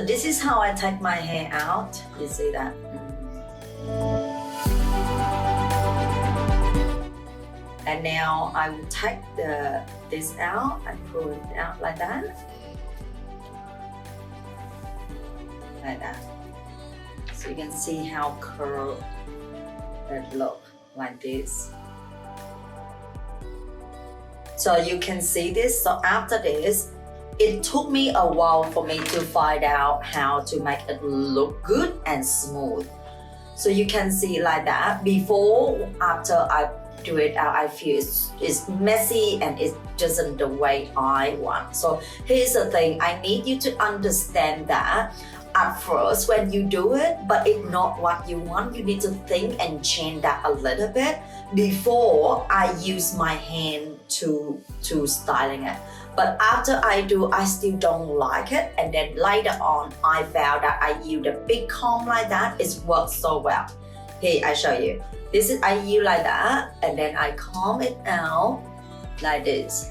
So this is how I take my hair out. You see that? And now I will take this out and pull it out like that. Like that. So you can see how curled it looks like this. So you can see this. So after this, it took me a while for me to find out how to make it look good and smooth. So you can see like that. Before, after I do it out, I feel it's messy and it isn't the way I want. So here's the thing, I need you to understand that at first when you do it, but it's not what you want, you need to think and change that a little bit before I use my hand to styling it. But after I do, I still don't like it, and then later on I found that I use a big comb like that, it works so well. Here, I show you. This is I use like that, and then I comb it out like this.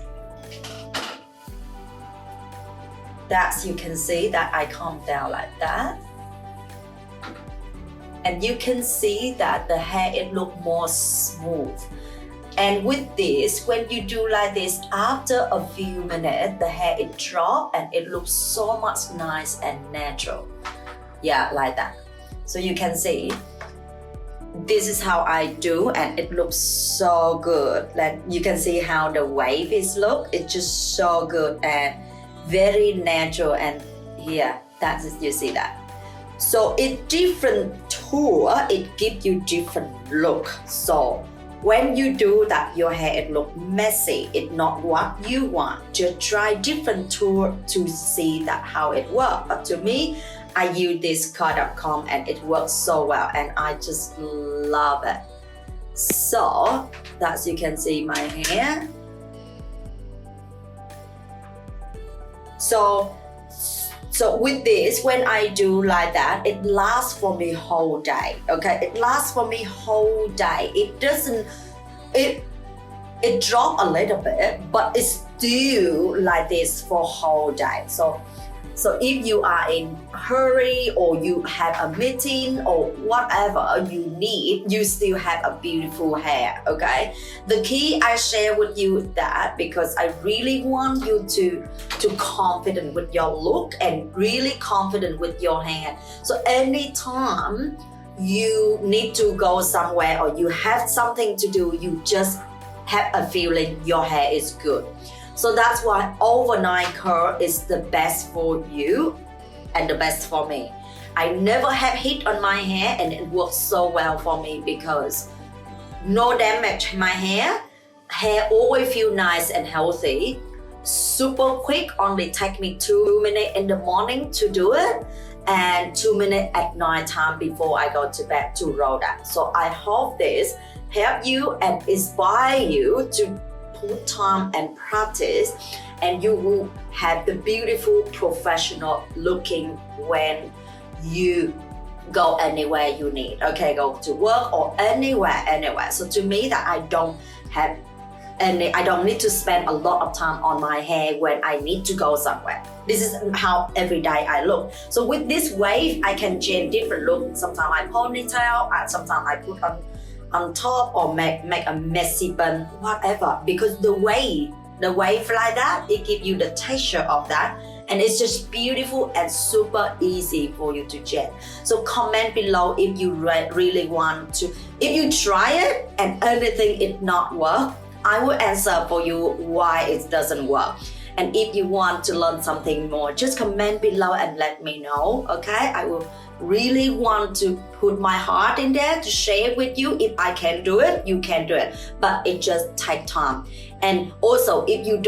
That's, you can see that I comb down like that. And you can see that the hair, it look more smooth. And with this, when you do like this, after a few minutes, the hair it drop and it looks so much nice and natural. Yeah, like that. So you can see, this is how I do, and it looks so good. Like you can see how the wave is look. It's just so good and very natural. And here, that is, you see that. So it's different tool, it gives you different look. So when you do that, your hair it look messy, it's not what you want. Just try different tool to see that how it works. But to me, I use this cut-up comb and it works so well, and I just love it. So that's, you can see my hair. So with this, when I do like that, it lasts for me whole day. Okay, it lasts for me whole day. It doesn't, it drop a little bit, but it's still like this for whole day. So if you are in a hurry or you have a meeting or whatever you need, you still have a beautiful hair, okay? The key I share with you that because I really want you to confident with your look and really confident with your hair. So anytime you need to go somewhere or you have something to do, you just have a feeling your hair is good. So that's why overnight curl is the best for you and the best for me. I never have heat on my hair and it works so well for me because no damage my hair. Hair always feel nice and healthy. Super quick, only take me 2 minutes in the morning to do it and 2 minutes at night time before I go to bed to roll that. So I hope this help you and inspire you to put time and practice, and you will have the beautiful professional looking when you go anywhere you need. Okay, go to work or anywhere. So to me that I don't need to spend a lot of time on my hair when I need to go somewhere. This is how every day I look. So with this wave, I can change different look. Sometimes I ponytail, sometimes I put on top or make a messy bun, whatever. Because the wave like that, it gives you the texture of that. And it's just beautiful and super easy for you to change. So comment below if you really want to. If you try it and anything it not work, I will answer for you why it doesn't work. And if you want to learn something more, just comment below and let me know, okay? I will really want to put my heart in there to share with you. If I can do it, you can do it. But it just takes time. And also, if you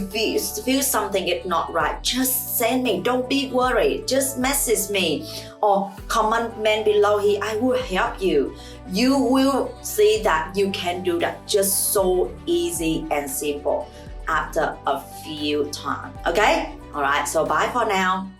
feel something is not right, just send me. Don't be worried. Just message me or comment below here. I will help you. You will see that you can do that just so easy and simple after a few times. Okay? All right. So bye for now.